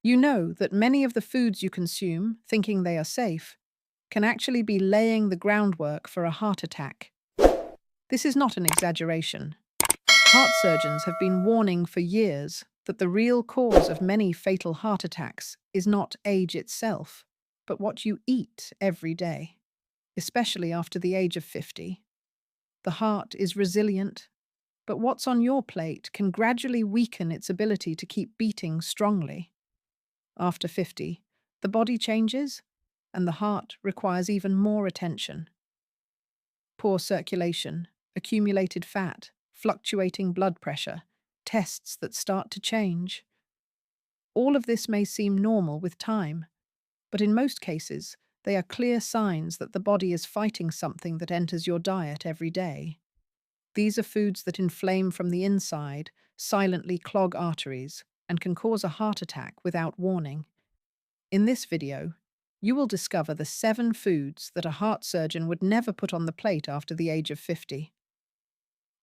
You know that many of the foods you consume, thinking they are safe, can actually be laying the groundwork for a heart attack. This is not an exaggeration. Heart surgeons have been warning for years that the real cause of many fatal heart attacks is not age itself, but what you eat every day, especially after the age of 50. The heart is resilient, but what's on your plate can gradually weaken its ability to keep beating strongly. After 50, the body changes, and the heart requires even more attention. Poor circulation, accumulated fat, fluctuating blood pressure, tests that start to change. All of this may seem normal with time, but in most cases, they are clear signs that the body is fighting something that enters your diet every day. These are foods that inflame from the inside, silently clog arteries, and can cause a heart attack without warning. In this video, you will discover the 7 foods that a heart surgeon would never put on the plate after the age of 50.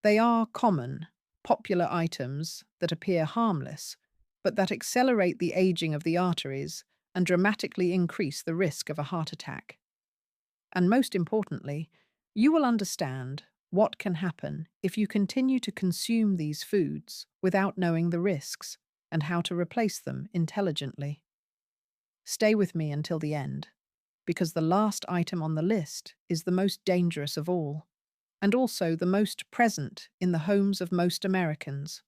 They are common, popular items that appear harmless, but that accelerate the aging of the arteries and dramatically increase the risk of a heart attack. And most importantly, you will understand what can happen if you continue to consume these foods without knowing the risks and how to replace them intelligently. Stay with me until the end, because the last item on the list is the most dangerous of all, and also the most present in the homes of most Americans.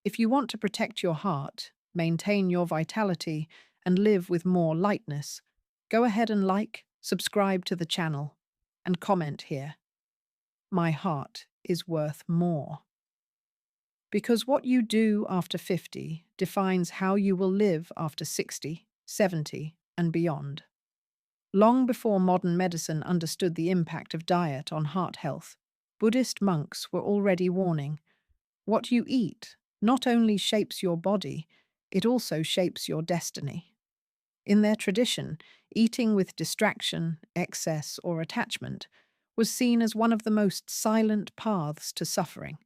If you want to protect your heart, maintain your vitality, and live with more lightness, go ahead and subscribe to the channel, and comment here. My heart is worth more. Because what you do after 50 defines how you will live after 60, 70, and beyond. Long before modern medicine understood the impact of diet on heart health, Buddhist monks were already warning, what you eat not only shapes your body, it also shapes your destiny. In their tradition, eating with distraction, excess, or attachment was seen as one of the most silent paths to suffering.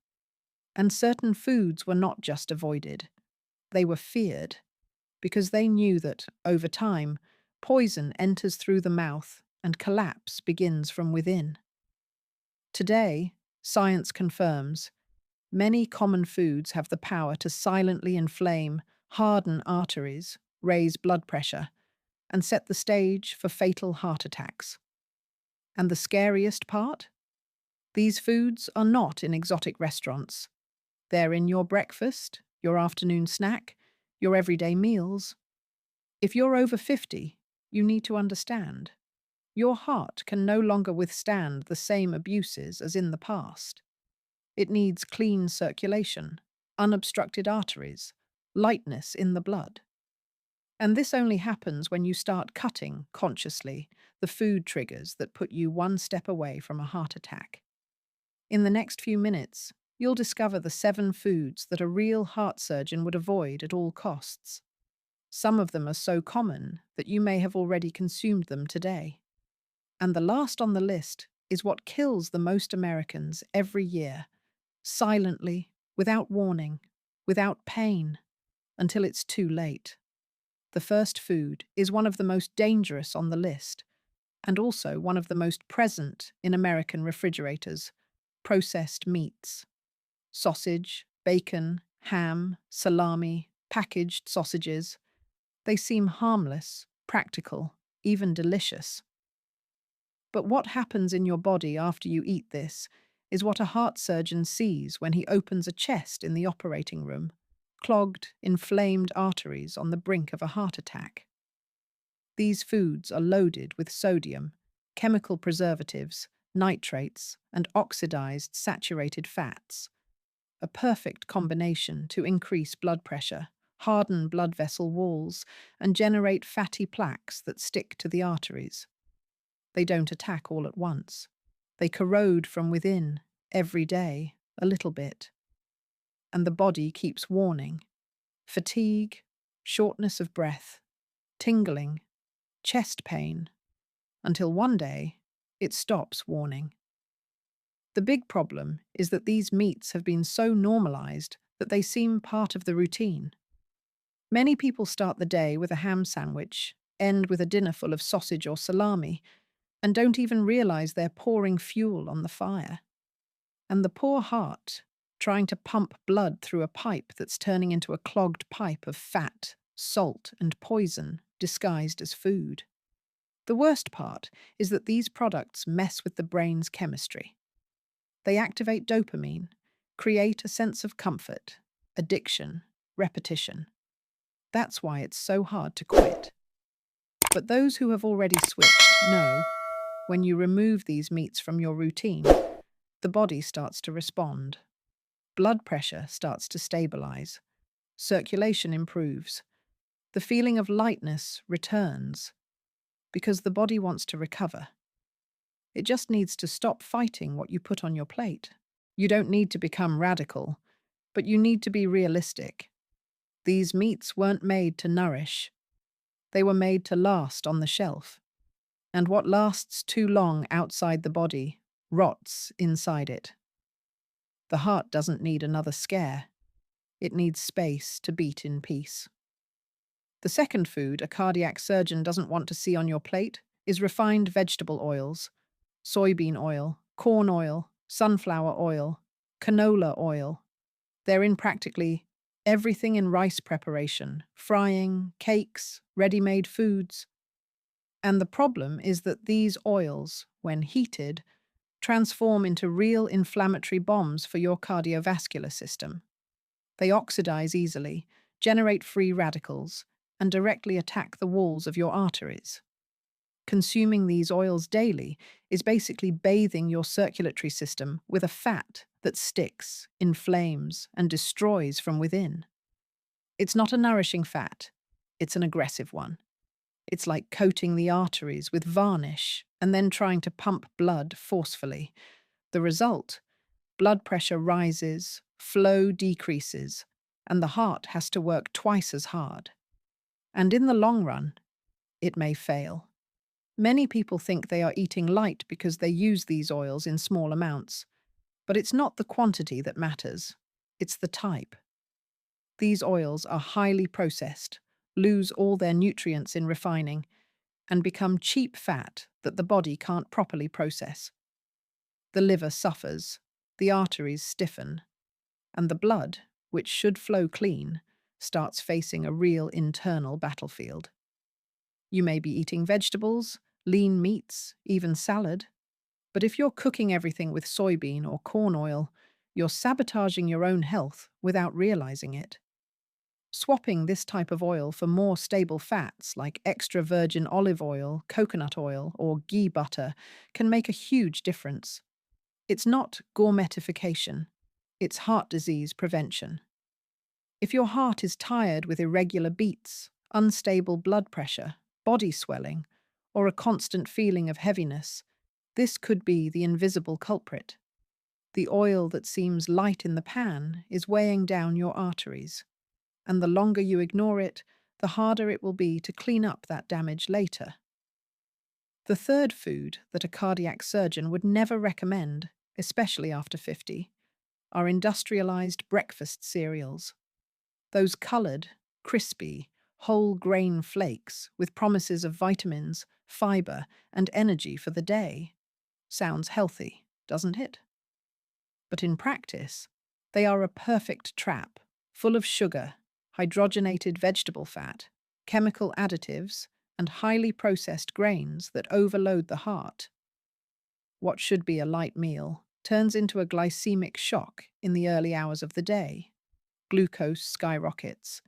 And certain foods were not just avoided, they were feared, because they knew that, over time, poison enters through the mouth and collapse begins from within. Today, science confirms many common foods have the power to silently inflame, harden arteries, raise blood pressure, and set the stage for fatal heart attacks. And the scariest part? These foods are not in exotic restaurants. They're in your breakfast, your afternoon snack, your everyday meals. If you're over 50, you need to understand. Your heart can no longer withstand the same abuses as in the past. It needs clean circulation, unobstructed arteries, lightness in the blood. And this only happens when you start cutting, consciously, the food triggers that put you one step away from a heart attack. In the next few minutes, you'll discover the 7 foods that a real heart surgeon would avoid at all costs. Some of them are so common that you may have already consumed them today. And the last on the list is what kills the most Americans every year, silently, without warning, without pain, until it's too late. The first food is one of the most dangerous on the list, and also one of the most present in American refrigerators: processed meats. Sausage, bacon, ham, salami, packaged sausages. They seem harmless, practical, even delicious. But what happens in your body after you eat this is what a heart surgeon sees when he opens a chest in the operating room: clogged, inflamed arteries on the brink of a heart attack. These foods are loaded with sodium, chemical preservatives, nitrates, and oxidized saturated fats, a perfect combination to increase blood pressure, harden blood vessel walls, and generate fatty plaques that stick to the arteries. They don't attack all at once. They corrode from within, every day, a little bit. And the body keeps warning. Fatigue, shortness of breath, tingling, chest pain, until one day it stops warning. The big problem is that these meats have been so normalized that they seem part of the routine. Many people start the day with a ham sandwich, end with a dinner full of sausage or salami, and don't even realize they're pouring fuel on the fire. And the poor heart, trying to pump blood through a pipe that's turning into a clogged pipe of fat, salt, and poison disguised as food. The worst part is that these products mess with the brain's chemistry. They activate dopamine, create a sense of comfort, addiction, repetition. That's why it's so hard to quit. But those who have already switched know when you remove these meats from your routine, the body starts to respond. Blood pressure starts to stabilize. Circulation improves. The feeling of lightness returns because the body wants to recover. It just needs to stop fighting what you put on your plate. You don't need to become radical, but you need to be realistic. These meats weren't made to nourish. They were made to last on the shelf. And what lasts too long outside the body rots inside it. The heart doesn't need another scare. It needs space to beat in peace. The second food a cardiac surgeon doesn't want to see on your plate is refined vegetable oils, soybean oil, corn oil, sunflower oil, canola oil. They're in practically everything in rice preparation, frying, cakes, ready-made foods. And the problem is that these oils, when heated, transform into real inflammatory bombs for your cardiovascular system. They oxidize easily, generate free radicals, and directly attack the walls of your arteries. Consuming these oils daily is basically bathing your circulatory system with a fat that sticks, inflames, and destroys from within. It's not a nourishing fat, it's an aggressive one. It's like coating the arteries with varnish and then trying to pump blood forcefully. The result? Blood pressure rises, flow decreases, and the heart has to work twice as hard. And in the long run, it may fail. Many people think they are eating light because they use these oils in small amounts. But it's not the quantity that matters, it's the type. These oils are highly processed, lose all their nutrients in refining, and become cheap fat that the body can't properly process. The liver suffers, the arteries stiffen, and the blood, which should flow clean, starts facing a real internal battlefield. You may be eating vegetables, lean meats, even salad, but if you're cooking everything with soybean or corn oil, you're sabotaging your own health without realizing it. Swapping this type of oil for more stable fats like extra virgin olive oil, coconut oil, or ghee butter can make a huge difference. It's not gourmetification, it's heart disease prevention. If your heart is tired with irregular beats, unstable blood pressure, body swelling, or a constant feeling of heaviness, this could be the invisible culprit. The oil that seems light in the pan is weighing down your arteries, and the longer you ignore it, the harder it will be to clean up that damage later. The third food that a cardiac surgeon would never recommend, especially after 50, are industrialized breakfast cereals. Those colored, crispy, whole grain flakes with promises of vitamins, fiber, and energy for the day. Sounds healthy, doesn't it? But in practice, they are a perfect trap, full of sugar, hydrogenated vegetable fat, chemical additives, and highly processed grains that overload the heart. What should be a light meal turns into a glycemic shock in the early hours of the day. Glucose skyrockets,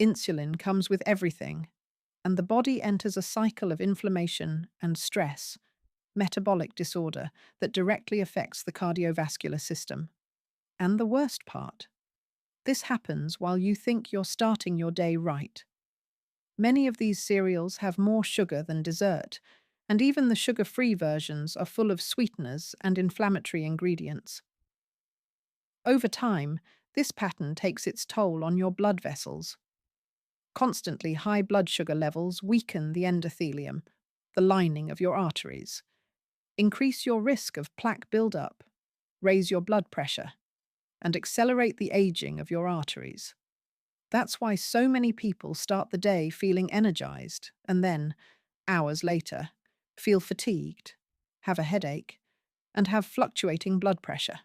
insulin comes with everything, and the body enters a cycle of inflammation and stress, metabolic disorder that directly affects the cardiovascular system. And the worst part, this happens while you think you're starting your day right. Many of these cereals have more sugar than dessert, and even the sugar-free versions are full of sweeteners and inflammatory ingredients. Over time, this pattern takes its toll on your blood vessels. Constantly high blood sugar levels weaken the endothelium, the lining of your arteries, increase your risk of plaque buildup, raise your blood pressure, and accelerate the aging of your arteries. That's why so many people start the day feeling energized and then, hours later, feel fatigued, have a headache, and have fluctuating blood pressure.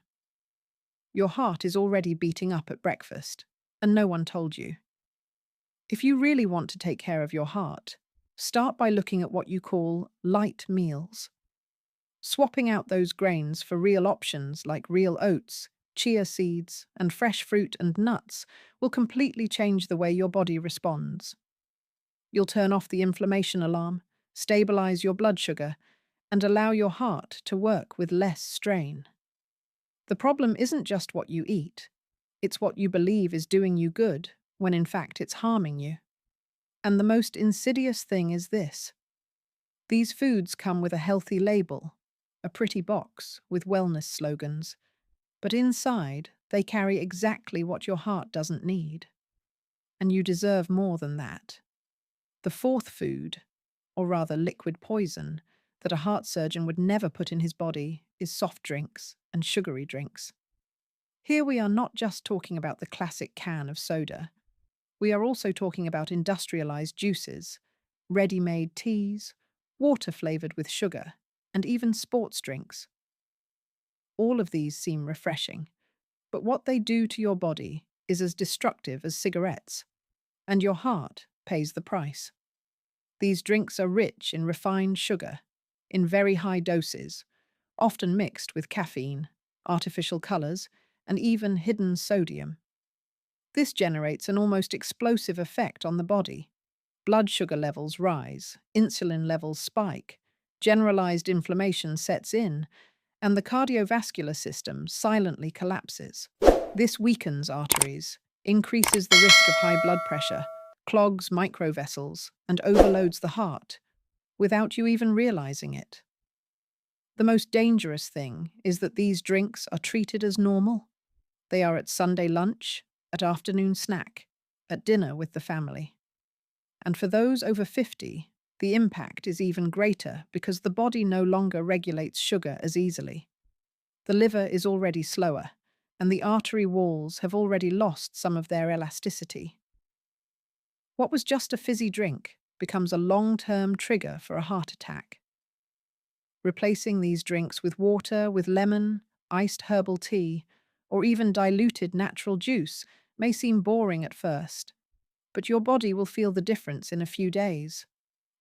Your heart is already beating up at breakfast, and no one told you. If you really want to take care of your heart, start by looking at what you call light meals. Swapping out those grains for real options like real oats, chia seeds, and fresh fruit and nuts will completely change the way your body responds. You'll turn off the inflammation alarm, stabilize your blood sugar, and allow your heart to work with less strain. The problem isn't just what you eat, it's what you believe is doing you good when in fact it's harming you. And the most insidious thing is this: these foods come with a healthy label, a pretty box with wellness slogans, but inside they carry exactly what your heart doesn't need. And you deserve more than that. The fourth food, or rather liquid poison, that a heart surgeon would never put in his body is soft drinks and sugary drinks. Here we are not just talking about the classic can of soda. We are also talking about industrialized juices, ready-made teas, water flavored with sugar, and even sports drinks. All of these seem refreshing, but what they do to your body is as destructive as cigarettes, and your heart pays the price. These drinks are rich in refined sugar, in very high doses, often mixed with caffeine, artificial colors, and even hidden sodium. This generates an almost explosive effect on the body. Blood sugar levels rise, insulin levels spike, generalized inflammation sets in, and the cardiovascular system silently collapses. This weakens arteries, increases the risk of high blood pressure, clogs microvessels, and overloads the heart, without you even realizing it. The most dangerous thing is that these drinks are treated as normal. They are at Sunday lunch, at afternoon snack, at dinner with the family. And for those over 50, the impact is even greater because the body no longer regulates sugar as easily. The liver is already slower, and the artery walls have already lost some of their elasticity. What was just a fizzy drink becomes a long-term trigger for a heart attack. Replacing these drinks with water, with lemon, iced herbal tea, or even diluted natural juice may seem boring at first, but your body will feel the difference in a few days.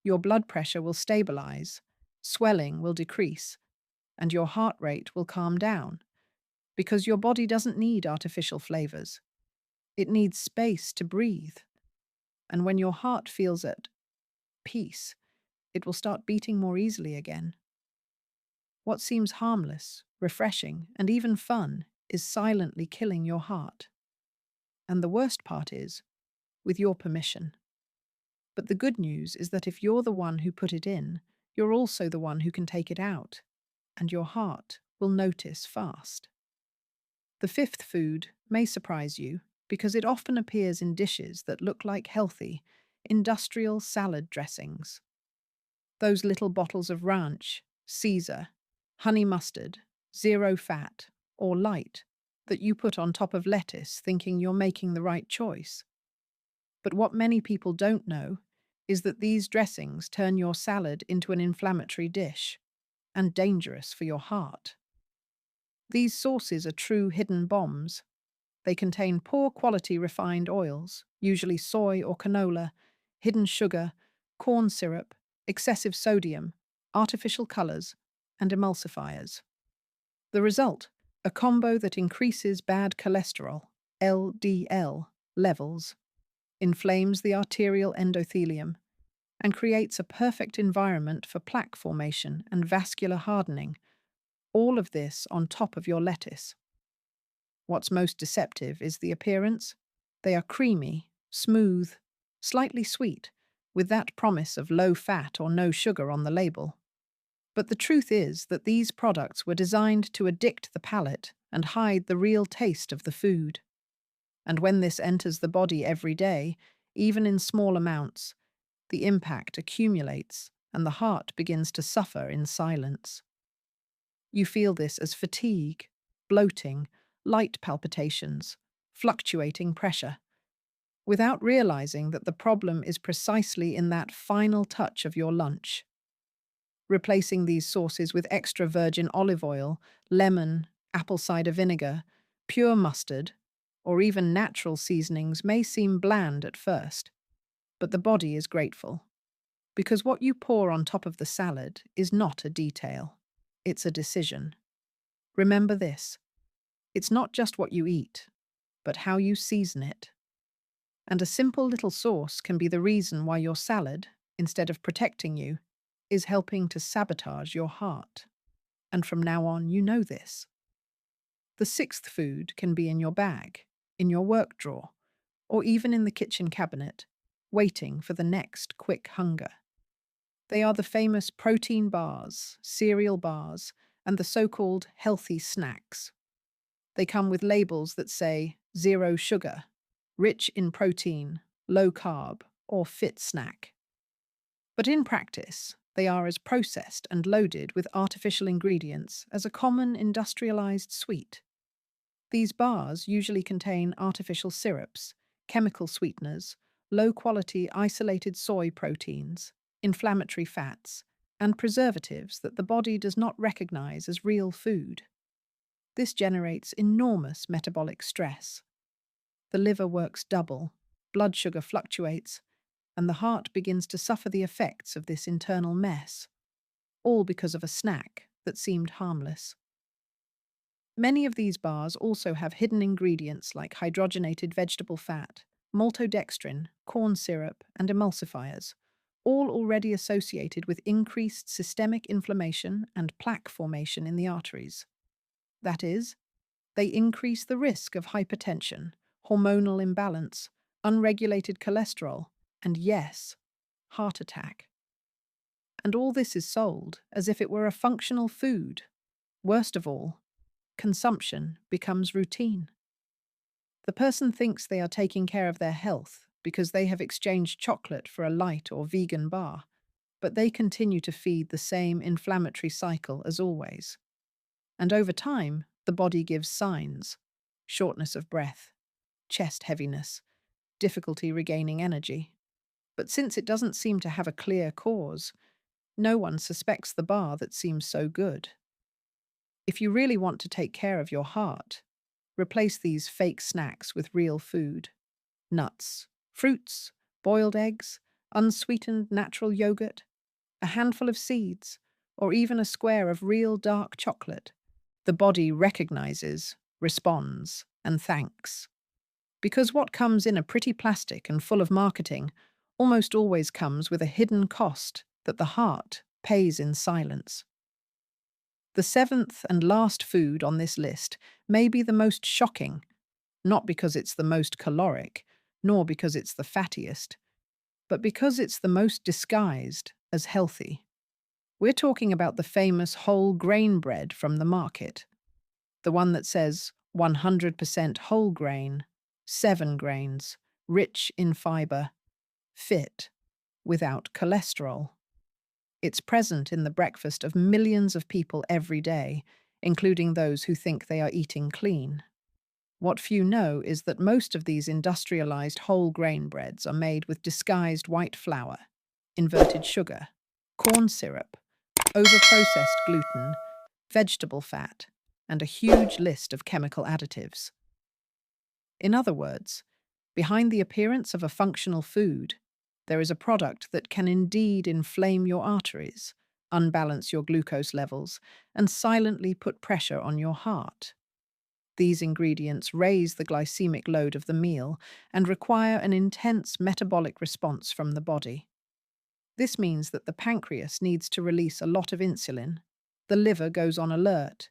Your blood pressure will stabilize, swelling will decrease, and your heart rate will calm down, because your body doesn't need artificial flavors. It needs space to breathe. And when your heart feels at peace, it will start beating more easily again. What seems harmless, refreshing, and even fun is silently killing your heart. And the worst part is, with your permission. But the good news is that if you're the one who put it in, you're also the one who can take it out, and your heart will notice fast. The fifth food may surprise you because it often appears in dishes that look like healthy, industrial salad dressings. Those little bottles of ranch, Caesar, honey mustard, zero fat, or light that you put on top of lettuce thinking you're making the right choice. But what many people don't know is that these dressings turn your salad into an inflammatory dish and dangerous for your heart. These sauces are true hidden bombs. They contain poor quality refined oils, usually soy or canola, hidden sugar, corn syrup, excessive sodium, artificial colors, and emulsifiers. The result, a combo that increases bad cholesterol, LDL, levels, inflames the arterial endothelium, and creates a perfect environment for plaque formation and vascular hardening, all of this on top of your lettuce. What's most deceptive is the appearance. They are creamy, smooth, slightly sweet, with that promise of low fat or no sugar on the label. But the truth is that these products were designed to addict the palate and hide the real taste of the food. And when this enters the body every day, even in small amounts, the impact accumulates and the heart begins to suffer in silence. You feel this as fatigue, bloating, light palpitations, fluctuating pressure. without realizing that the problem is precisely in that final touch of your lunch. Replacing these sauces with extra virgin olive oil, lemon, apple cider vinegar, pure mustard, or even natural seasonings may seem bland at first, but the body is grateful. Because what you pour on top of the salad is not a detail, it's a decision. Remember this: it's not just what you eat, but how you season it. And a simple little sauce can be the reason why your salad, instead of protecting you, is helping to sabotage your heart. And from now on, you know this. The sixth food can be in your bag, in your work drawer, or even in the kitchen cabinet, waiting for the next quick hunger. They are the famous protein bars, cereal bars, and the so-called healthy snacks. They come with labels that say zero sugar, rich in protein, low carb, or fit snack. But in practice, they are as processed and loaded with artificial ingredients as a common industrialized sweet. These bars usually contain artificial syrups, chemical sweeteners, low-quality isolated soy proteins, inflammatory fats, and preservatives that the body does not recognize as real food. This generates enormous metabolic stress. The liver works double, blood sugar fluctuates, and the heart begins to suffer the effects of this internal mess, all because of a snack that seemed harmless. Many of these bars also have hidden ingredients like hydrogenated vegetable fat, maltodextrin, corn syrup, and emulsifiers, all already associated with increased systemic inflammation and plaque formation in the arteries. That is, they increase the risk of hypertension, hormonal imbalance, unregulated cholesterol, and yes, heart attack. And all this is sold as if it were a functional food. Worst of all, consumption becomes routine. The person thinks they are taking care of their health because they have exchanged chocolate for a light or vegan bar, but they continue to feed the same inflammatory cycle as always. And over time, the body gives signs: shortness of breath, chest heaviness, difficulty regaining energy. But since it doesn't seem to have a clear cause, no one suspects the bar that seems so good. If you really want to take care of your heart, replace these fake snacks with real food: nuts, fruits, boiled eggs, unsweetened natural yogurt, a handful of seeds, or even a square of real dark chocolate. The body recognizes, responds, and thanks. Because what comes in a pretty plastic and full of marketing almost always comes with a hidden cost that the heart pays in silence. The seventh and last food on this list may be the most shocking, not because it's the most caloric, nor because it's the fattiest, but because it's the most disguised as healthy. We're talking about the famous whole grain bread from the market, the one that says 100% whole grain, 7 grains, rich in fiber, fit, without cholesterol. It's present in the breakfast of millions of people every day, including those who think they are eating clean. What few know is that most of these industrialized whole grain breads are made with disguised white flour, inverted sugar, corn syrup, overprocessed gluten, vegetable fat, and a huge list of chemical additives. In other words, behind the appearance of a functional food, there is a product that can indeed inflame your arteries, unbalance your glucose levels, and silently put pressure on your heart. These ingredients raise the glycemic load of the meal and require an intense metabolic response from the body. This means that the pancreas needs to release a lot of insulin, the liver goes on alert,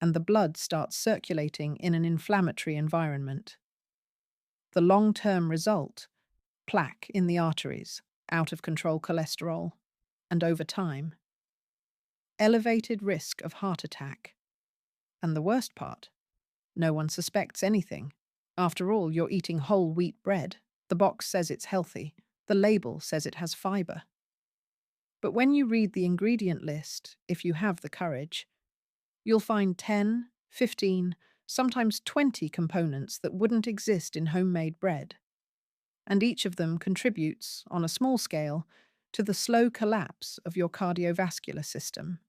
and the blood starts circulating in an inflammatory environment. The long-term result: plaque in the arteries, out-of-control cholesterol, and over time, elevated risk of heart attack. And the worst part: no one suspects anything. After all, you're eating whole wheat bread. The box says it's healthy. The label says it has fiber. But when you read the ingredient list, if you have the courage, you'll find 10, 15, sometimes 20 components that wouldn't exist in homemade bread. and each of them contributes, on a small scale, to the slow collapse of your cardiovascular system.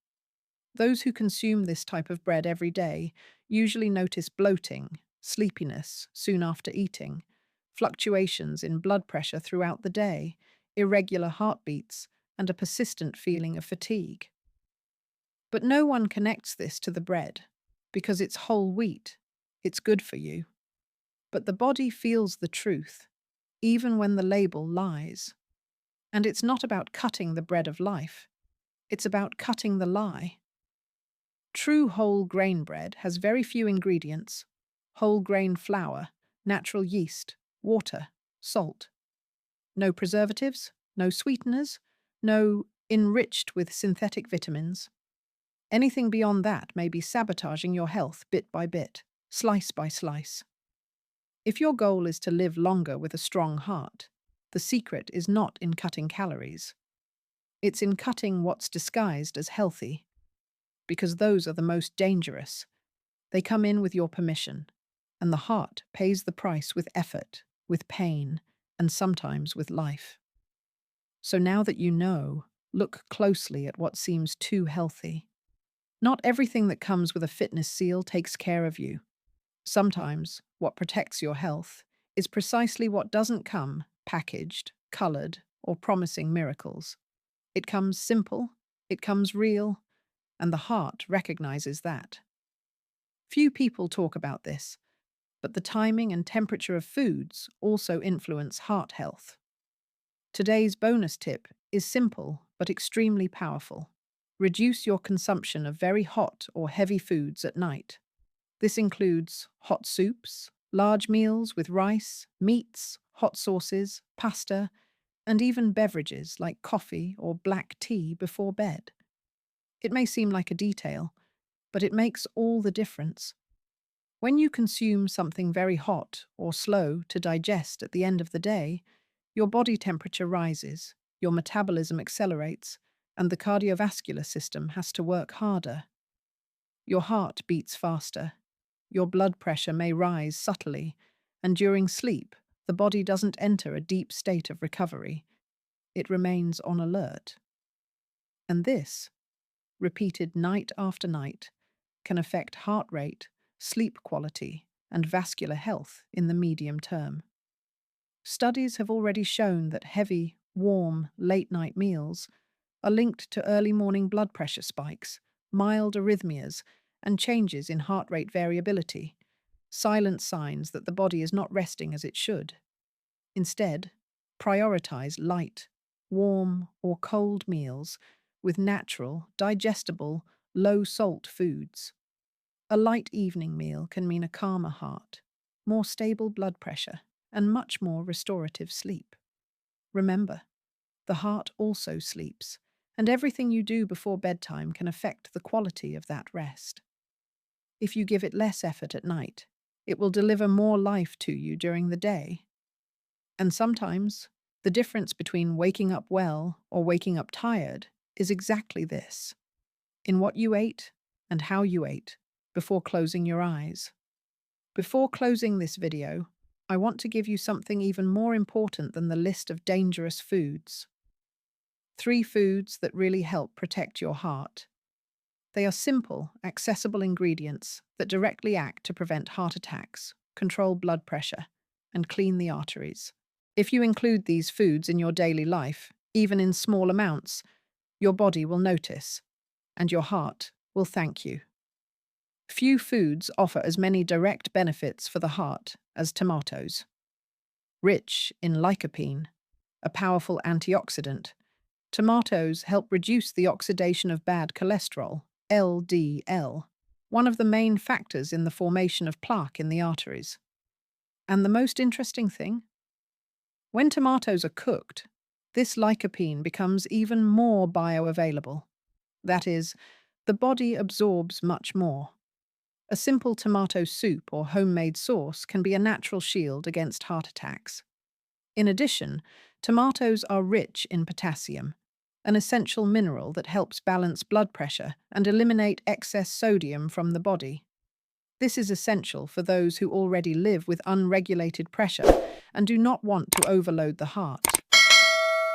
Those who consume this type of bread every day usually notice bloating, sleepiness soon after eating, fluctuations in blood pressure throughout the day, irregular heartbeats, and a persistent feeling of fatigue. But no one connects this to the bread, because it's whole wheat. It's good for you. But the body feels the truth, even when the label lies. And it's not about cutting the bread of life. It's about cutting the lie. True whole grain bread has very few ingredients: whole grain flour, natural yeast, water, salt. No preservatives, no sweeteners, no enriched with synthetic vitamins. Anything beyond that may be sabotaging your health bit by bit, slice by slice. If your goal is to live longer with a strong heart, the secret is not in cutting calories. It's in cutting what's disguised as healthy, because those are the most dangerous. They come in with your permission, and the heart pays the price with effort, with pain, and sometimes with life. So now that you know, look closely at what seems too healthy. Not everything that comes with a fitness seal takes care of you. Sometimes what protects your health is precisely what doesn't come packaged, colored, or promising miracles. It comes simple, it comes real, and the heart recognizes that. Few people talk about this, but the timing and temperature of foods also influence heart health. Today's bonus tip is simple but extremely powerful. Reduce your consumption of very hot or heavy foods at night. This includes hot soups, large meals with rice, meats, hot sauces, pasta, and even beverages like coffee or black tea before bed. It may seem like a detail, but it makes all the difference. When you consume something very hot or slow to digest at the end of the day, your body temperature rises, your metabolism accelerates, and the cardiovascular system has to work harder. Your heart beats faster. Your blood pressure may rise subtly, and during sleep, the body doesn't enter a deep state of recovery. It remains on alert. And this, repeated night after night, can affect heart rate, sleep quality, and vascular health in the medium term. Studies have already shown that heavy, warm, late-night meals are linked to early morning blood pressure spikes, mild arrhythmias, and changes in heart rate variability, silent signs that the body is not resting as it should. Instead, prioritize light, warm, or cold meals with natural, digestible, low-salt foods. A light evening meal can mean a calmer heart, more stable blood pressure, and much more restorative sleep. Remember, the heart also sleeps, and everything you do before bedtime can affect the quality of that rest. If you give it less effort at night, it will deliver more life to you during the day. And sometimes, the difference between waking up well or waking up tired is exactly this: in what you ate and how you ate before closing your eyes. Before closing this video, I want to give you something even more important than the list of dangerous foods. 3 foods that really help protect your heart. They are simple, accessible ingredients that directly act to prevent heart attacks, control blood pressure, and clean the arteries. If you include these foods in your daily life, even in small amounts, your body will notice, and your heart will thank you. Few foods offer as many direct benefits for the heart as tomatoes. Rich in lycopene, a powerful antioxidant, tomatoes help reduce the oxidation of bad cholesterol, LDL, one of the main factors in the formation of plaque in the arteries. And the most interesting thing? When tomatoes are cooked, this lycopene becomes even more bioavailable. That is, the body absorbs much more. A simple tomato soup or homemade sauce can be a natural shield against heart attacks. In addition, tomatoes are rich in potassium, an essential mineral that helps balance blood pressure and eliminate excess sodium from the body. This is essential for those who already live with unregulated pressure and do not want to overload the heart.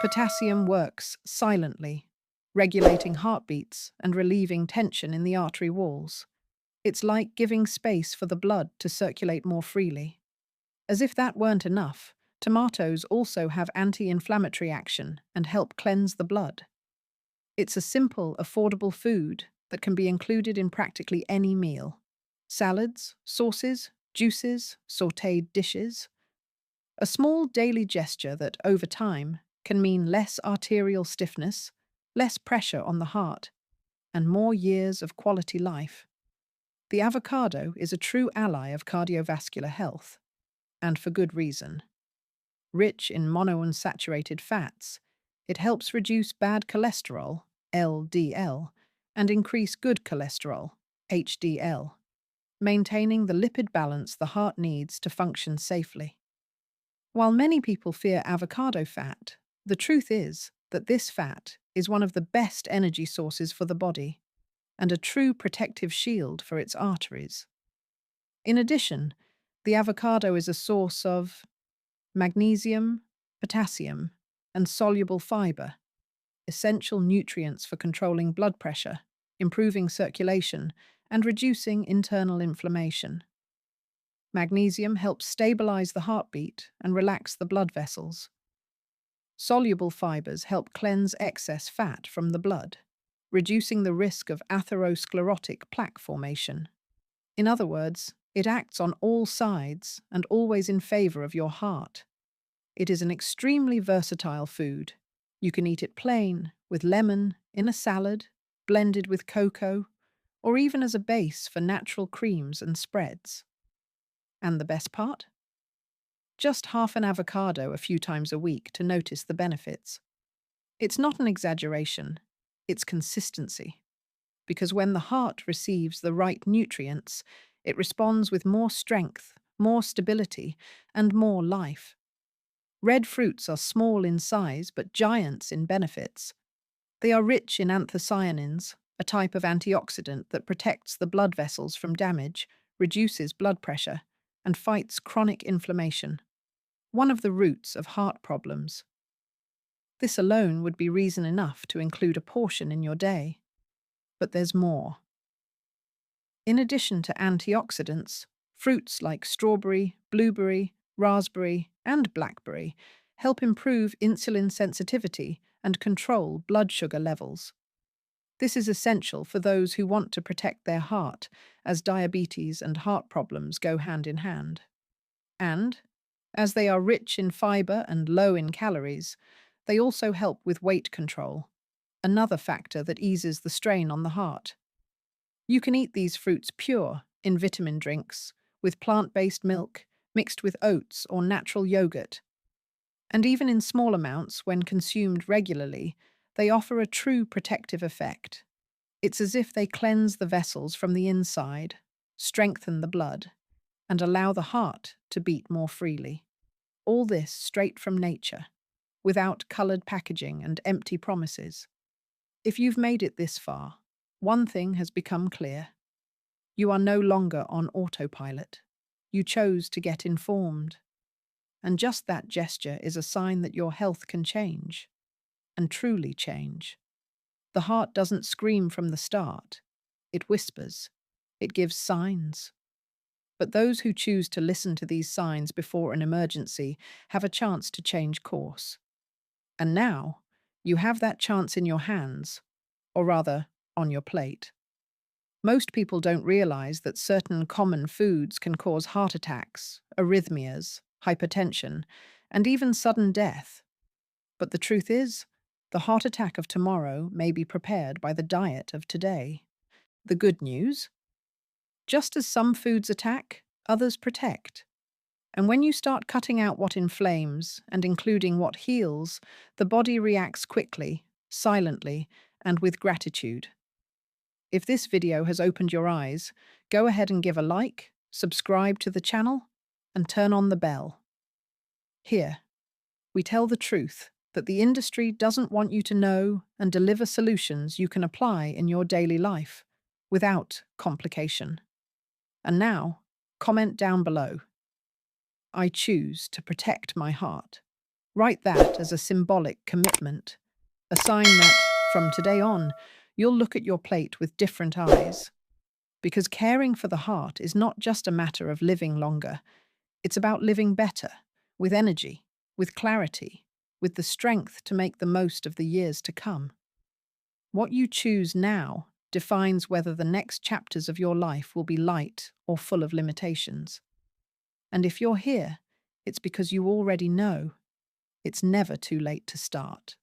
Potassium works silently, regulating heartbeats and relieving tension in the artery walls. It's like giving space for the blood to circulate more freely. As if that weren't enough, tomatoes also have anti-inflammatory action and help cleanse the blood. It's a simple, affordable food that can be included in practically any meal. Salads, sauces, juices, sautéed dishes. A small daily gesture that, over time, can mean less arterial stiffness, less pressure on the heart, and more years of quality life. The avocado is a true ally of cardiovascular health, and for good reason. Rich in monounsaturated fats, it helps reduce bad cholesterol, LDL, and increase good cholesterol, HDL, maintaining the lipid balance the heart needs to function safely. While many people fear avocado fat, the truth is that this fat is one of the best energy sources for the body and a true protective shield for its arteries. In addition, the avocado is a source of magnesium, potassium, and soluble fiber, essential nutrients for controlling blood pressure, improving circulation, and reducing internal inflammation. Magnesium helps stabilize the heartbeat and relax the blood vessels. Soluble fibers help cleanse excess fat from the blood, reducing the risk of atherosclerotic plaque formation. In other words, it acts on all sides and always in favor of your heart. It is an extremely versatile food. You can eat it plain, with lemon, in a salad, blended with cocoa, or even as a base for natural creams and spreads. And the best part? Just half an avocado a few times a week to notice the benefits. It's not an exaggeration, it's consistency. Because when the heart receives the right nutrients, it responds with more strength, more stability, and more life. Red fruits are small in size but giants in benefits. They are rich in anthocyanins, a type of antioxidant that protects the blood vessels from damage, reduces blood pressure, and fights chronic inflammation, one of the roots of heart problems. This alone would be reason enough to include a portion in your day. But there's more. In addition to antioxidants, fruits like strawberry, blueberry, raspberry, and blackberry help improve insulin sensitivity and control blood sugar levels. This is essential for those who want to protect their heart, as diabetes and heart problems go hand in hand. And, as they are rich in fiber and low in calories, they also help with weight control, another factor that eases the strain on the heart. You can eat these fruits pure, in vitamin drinks, with plant-based milk, mixed with oats or natural yogurt. And even in small amounts, when consumed regularly, they offer a true protective effect. It's as if they cleanse the vessels from the inside, strengthen the blood, and allow the heart to beat more freely. All this straight from nature, without colored packaging and empty promises. If you've made it this far, one thing has become clear. You are no longer on autopilot. You chose to get informed. And just that gesture is a sign that your health can change, and truly change. The heart doesn't scream from the start. It whispers. It gives signs. But those who choose to listen to these signs before an emergency have a chance to change course. And now, you have that chance in your hands, or rather, on your plate. Most people don't realize that certain common foods can cause heart attacks, arrhythmias, hypertension, and even sudden death. But the truth is, the heart attack of tomorrow may be prepared by the diet of today. The good news? Just as some foods attack, others protect. And when you start cutting out what inflames and including what heals, the body reacts quickly, silently, and with gratitude. If this video has opened your eyes, go ahead and give a like, subscribe to the channel, and turn on the bell. Here, we tell the truth that the industry doesn't want you to know and deliver solutions you can apply in your daily life without complication. And now, comment down below. I choose to protect my heart. Write that as a symbolic commitment, a sign that, from today on, you'll look at your plate with different eyes. Because caring for the heart is not just a matter of living longer, it's about living better, with energy, with clarity, with the strength to make the most of the years to come. What you choose now defines whether the next chapters of your life will be light or full of limitations. And if you're here, it's because you already know it's never too late to start.